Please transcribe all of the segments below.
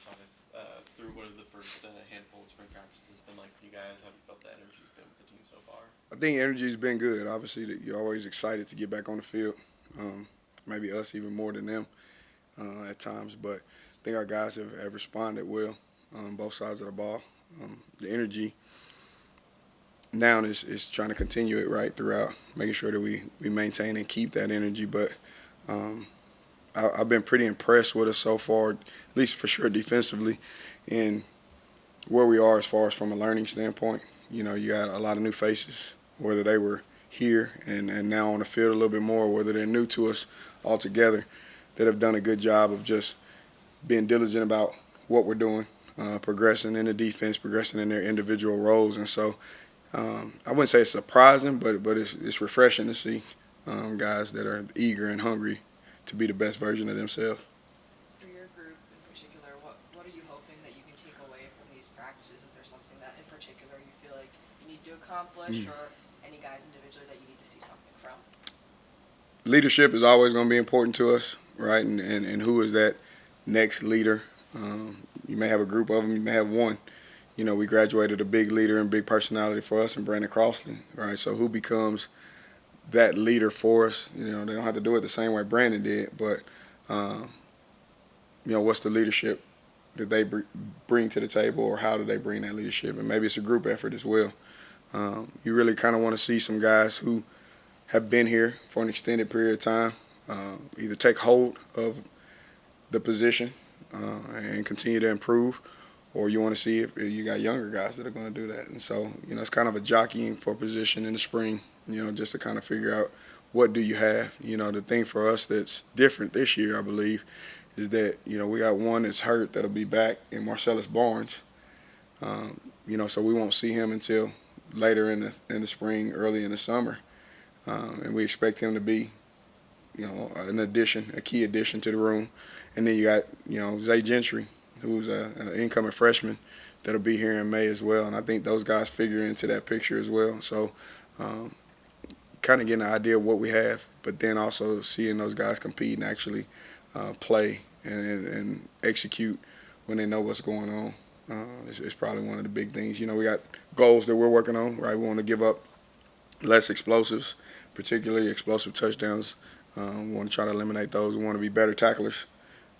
talk us through what the first handful of spring practices has been like for you guys? How have you felt the energy's been with the team so far? I think energy's been good. Obviously, you're always excited to get back on the field. Maybe us even more than them at times, but I think our guys have responded well on both sides of the ball. The energy now is trying to continue it right throughout, making sure that we maintain and keep that energy. But um, I've been pretty impressed with us so far, at least for sure defensively, in where we are as far as from a learning standpoint. You know, you got a lot of new faces, whether they were here and now on the field a little bit more, whether they're new to us altogether, that have done a good job of just being diligent about what we're doing, progressing in the defense, progressing in their individual roles. And so I wouldn't say it's surprising, but it's refreshing to see guys that are eager and hungry to be the best version of themselves. For your group in particular, what are you hoping that you can take away from these practices? Is there something that in particular you feel like you need to accomplish, or any guys individually that you need to see something from? Leadership is always going to be important to us, right? And who is that next leader? You may have a group of them, you may have one. You know, we graduated a big leader and big personality for us in Brandon Crossley, right? So who becomes that leader for us? You know, they don't have to do it the same way Brandon did, but, you know, what's the leadership that they bring to the table, or how do they bring that leadership? And maybe it's a group effort as well. You really kind of want to see some guys who have been here for an extended period of time, either take hold of the position and continue to improve, or you want to see if you got younger guys that are going to do that. And so, you know, it's kind of a jockeying for position in the spring, you know, just to kind of figure out what do you have. You know, the thing for us that's different this year, I believe, is that, you know, we got one that's hurt that'll be back in Marcellus Barnes. You know, so we won't see him until later in the spring, early in the summer. And we expect him to be, you know, an addition, a key addition to the room. And then you got, you know, Zay Gentry, who's an incoming freshman that'll be here in May as well. And I think those guys figure into that picture as well. So kind of getting an idea of what we have, but then also seeing those guys compete and actually play and execute when they know what's going on. It's probably one of the big things. You know, we got goals that we're working on, right? We want to give up less explosives, particularly explosive touchdowns. We want to try to eliminate those. We want to be better tacklers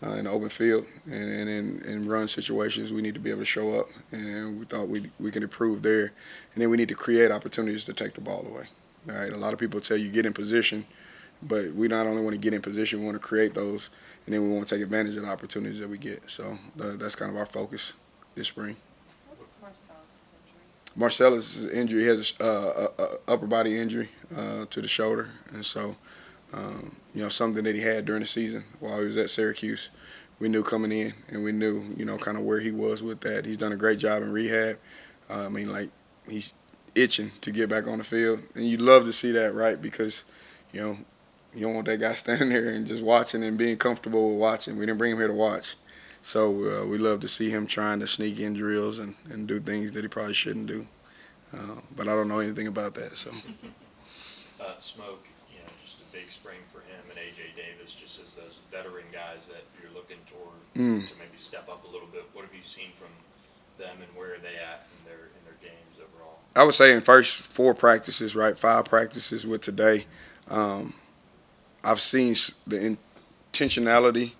in the open field, and in run situations we need to be able to show up, and we thought we can improve there. And then we need to create opportunities to take the ball away. All right, a lot of people tell you get in position, but we not only want to get in position, we want to create those, and then we want to take advantage of the opportunities that we get. So that's kind of our focus this spring. What's Marcellus' injury? Marcellus' injury, he has a upper body injury to the shoulder, and so you know, something that he had during the season while he was at Syracuse. We knew coming in, and we knew, you know, kind of where he was with that. He's done a great job in rehab. I mean, like, he's itching to get back on the field, and you love to see that, right? Because, you know, you don't want that guy standing there and just watching and being comfortable with watching. We didn't bring him here to watch. So we love to see him trying to sneak in drills and do things that he probably shouldn't do. But I don't know anything about that. So Smoke, you know, just a big spring for him, and A.J. Davis, just as those veteran guys that you're looking toward to maybe step up a little bit. What have you seen from them, and where are they at in their games overall? I would say in first 4 practices, right, 5 practices with today, I've seen the intentionality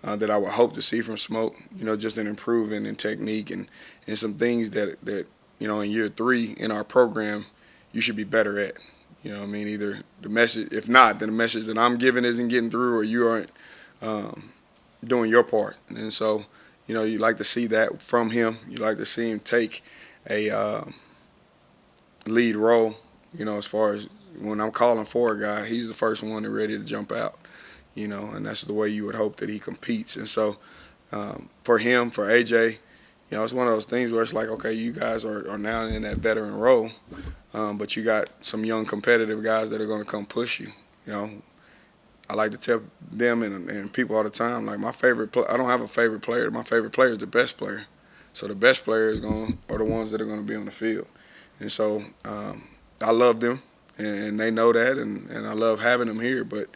that I would hope to see from Smoke, you know, just an improvement in technique and some things that, you know, in year 3 in our program, you should be better at. You know what I mean? Either the message, if not, then the message that I'm giving isn't getting through, or you aren't doing your part. And so, you know, you like to see that from him. You like to see him take a lead role, you know, as far as when I'm calling for a guy, he's the first one that's ready to jump out, you know, and that's the way you would hope that he competes. And so for him, for AJ, you know, it's one of those things where it's like, okay, you guys are now in that veteran role, but you got some young competitive guys that are going to come push you. You know, I like to tell them and people all the time, like, I don't have a favorite player. My favorite player is the best player. So the best players are the ones that are going to be on the field. And so I love them, and they know that, and I love having them here, but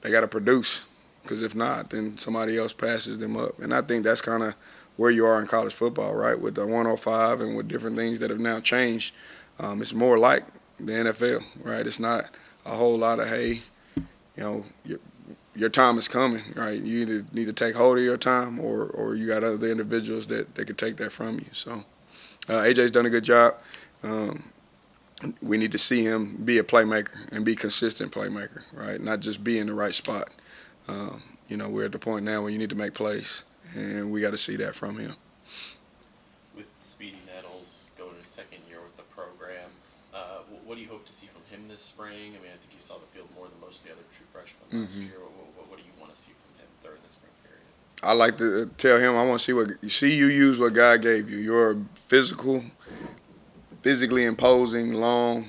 they got to produce, because if not, then somebody else passes them up. And I think that's kind of where you are in college football, right? With the 105 and with different things that have now changed, it's more like the NFL, right? It's not a whole lot of, hey, your time is coming, right? You either need to take hold of your time or you got other individuals that could take that from you. So AJ's done a good job. We need to see him be a playmaker and be a consistent playmaker, right? Not just be in the right spot. We're at the point now where you need to make plays, and we got to see that from him. With Speedy Nettles going to his second year with the program, what do you hope to see from him this spring? I mean, I think he saw the field more than most of the other true freshmen last year. What do you want to see from him during the spring period? I like to tell him I want to see you use what God gave you. You're a physically imposing, long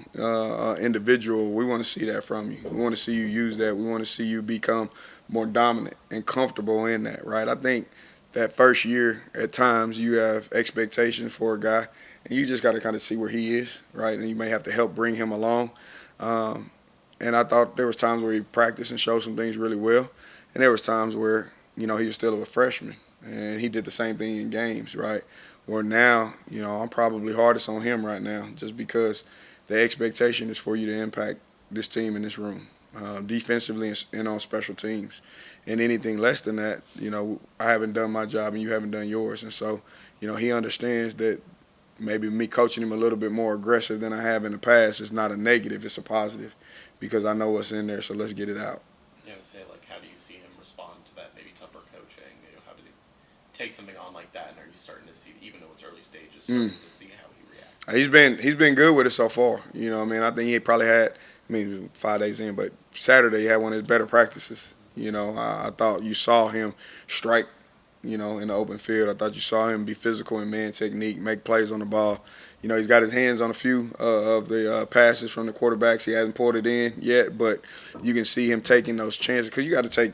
individual. We want to see that from you. We want to see you use that. We want to see you become more dominant and comfortable in that, right? I think that first year, at times, you have expectations for a guy, and you just got to kind of see where he is, right? And you may have to help bring him along. And I thought there was times where he practiced and showed some things really well, and there was times where, he was still a freshman, and he did the same thing in games, right? Where now, I'm probably hardest on him right now just because the expectation is for you to impact this team in this room, defensively and on special teams. And anything less than that, I haven't done my job and you haven't done yours. And so, he understands that maybe me coaching him a little bit more aggressive than I have in the past is not a negative, it's a positive because I know what's in there, so let's get it out. Yeah, I would say, how do you see him respond to that maybe tougher coaching? How does he take something on like that, and are you starting to see, even though it's early stages, starting to see how he reacts? He's been good with it so far. I think he probably had, 5 days in, but Saturday he had one of his better practices. I thought you saw him strike, in the open field. I thought you saw him be physical in man technique, make plays on the ball. He's got his hands on a few of the passes from the quarterbacks. He hasn't poured it in yet, but you can see him taking those chances because you got to take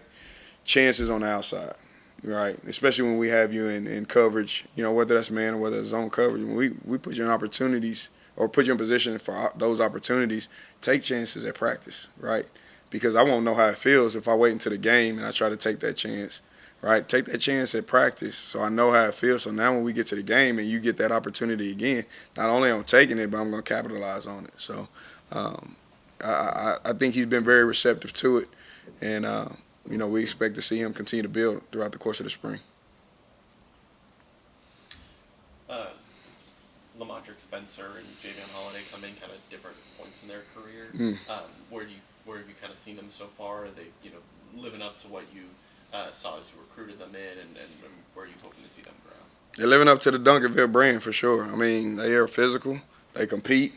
chances on the outside. Right, especially when we have you in coverage, whether that's man or whether it's zone coverage. When we put you in opportunities or put you in position for those opportunities, take chances at practice, right? Because I won't know how it feels if I wait until the game and I try to take that chance, right? Take that chance at practice so I know how it feels. So now when we get to the game and you get that opportunity again, not only am I taking it, but I'm going to capitalize on it. So I think he's been very receptive to it, and we expect to see him continue to build throughout the course of the spring. Lamontrick Spencer and Javion Holiday come in kind of different points in their career. Where have you kind of seen them so far? Are they living up to what you saw as you recruited them in, and where are you hoping to see them grow? They're living up to the Duncanville brand for sure. They are physical. They compete.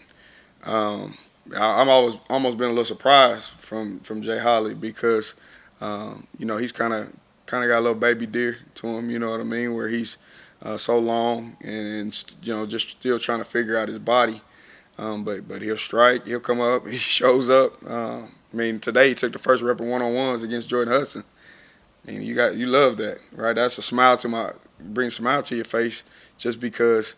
I'm almost been a little surprised from Jay Holly because he's kind of got a little baby deer to him. You know what I mean? Where he's so long and just still trying to figure out his body. But he'll strike. He'll come up. He shows up. Today he took the first rep of one-on-ones against Jordan Hudson. And you love that, right? That's brings a smile to your face just because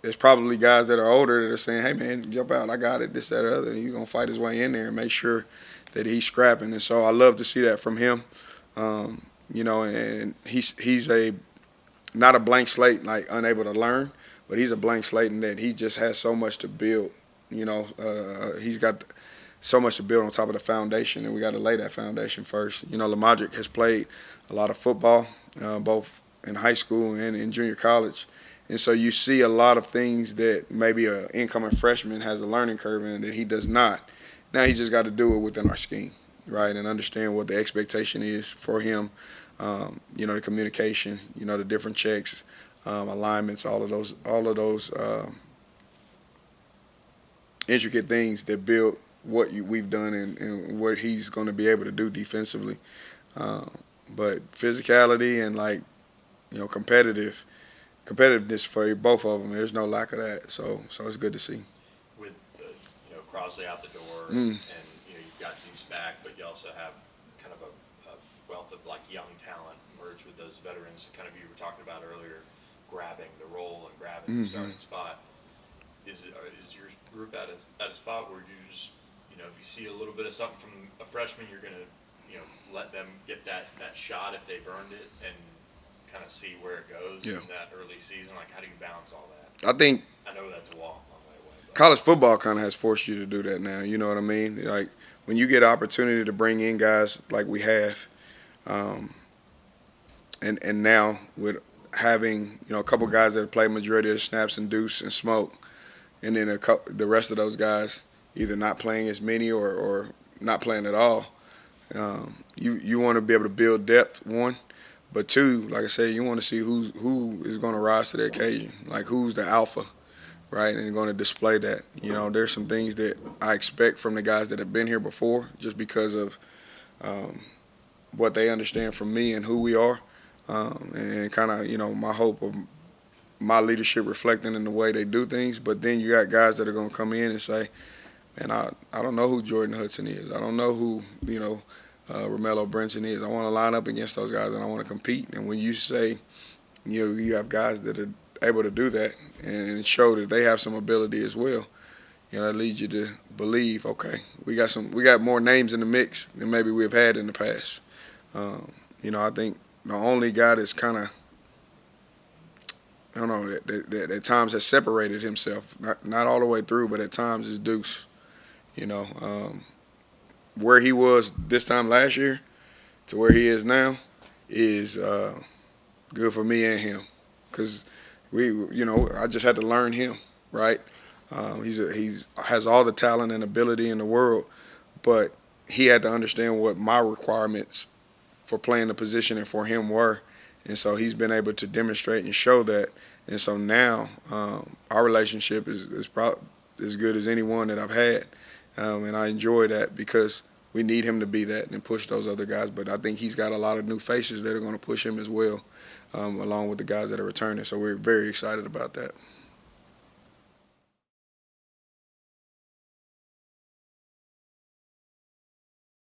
there's probably guys that are older that are saying, hey, man, jump out. I got it, this, that, or other. And you're going to fight his way in there and make sure that he's scrapping. And so I love to see that from him. And he's not a blank slate, like unable to learn, but he's a blank slate in that he just has so much to build. He's got so much to build on top of the foundation, and we got to lay that foundation first. Lamadrick has played a lot of football, both in high school and in junior college. And so you see a lot of things that maybe an incoming freshman has a learning curve in that he does not. Now he's just got to do it within our scheme, right, and understand what the expectation is for him, the communication, the different checks, alignments, all of those intricate things that build what we've done and what he's going to be able to do defensively. But physicality and competitiveness for both of them, there's no lack of that. So it's good to see. With Crossley out the door, and you've got Zeus back, but you also have kind of a wealth of young talent merged with those veterans. Kind of you were talking about earlier, grabbing the role and grabbing the starting spot. Is your group at a spot where you just if you see a little bit of something from a freshman, you're gonna let them get that shot if they've earned it, and kind of see where it goes Yeah. in that early season? Like, how do you balance all that? I think I know that's a long way away. But college football kind of has forced you to do that now. You know what I mean? Like when you get an opportunity to bring in guys like we have, and now with having a couple guys that play majority of the snaps and Deuce and Smoke, and then the rest of those guys either not playing as many or not playing at all. You want to be able to build depth, one, but two, like I said, you want to see who is going to rise to the occasion, like who's the alpha, right, and going to display that. There's some things that I expect from the guys that have been here before, just because of what they understand from me and who we are, and kind of my hope of my leadership reflecting in the way they do things. But then you got guys that are going to come in and say, man, I don't know who Jordan Hudson is. I don't know who Romello Brinson is. I want to line up against those guys and I want to compete. And when you say you have guys that are able to do that and show that they have some ability as well, that leads you to believe, okay, we got more names in the mix than maybe we've had in the past. I think the only guy that's kind of, I don't know, that at times has separated himself, not all the way through, but at times is Deuce. Where he was this time last year to where he is now is good for me and him, because I just had to learn him, right? He has all the talent and ability in the world, but he had to understand what my requirements for playing the position and for him were. And so he's been able to demonstrate and show that. And so now our relationship is probably as good as anyone that I've had. And I enjoy that because we need him to be that and push those other guys. But I think he's got a lot of new faces that are going to push him as well, along with the guys that are returning. So we're very excited about that.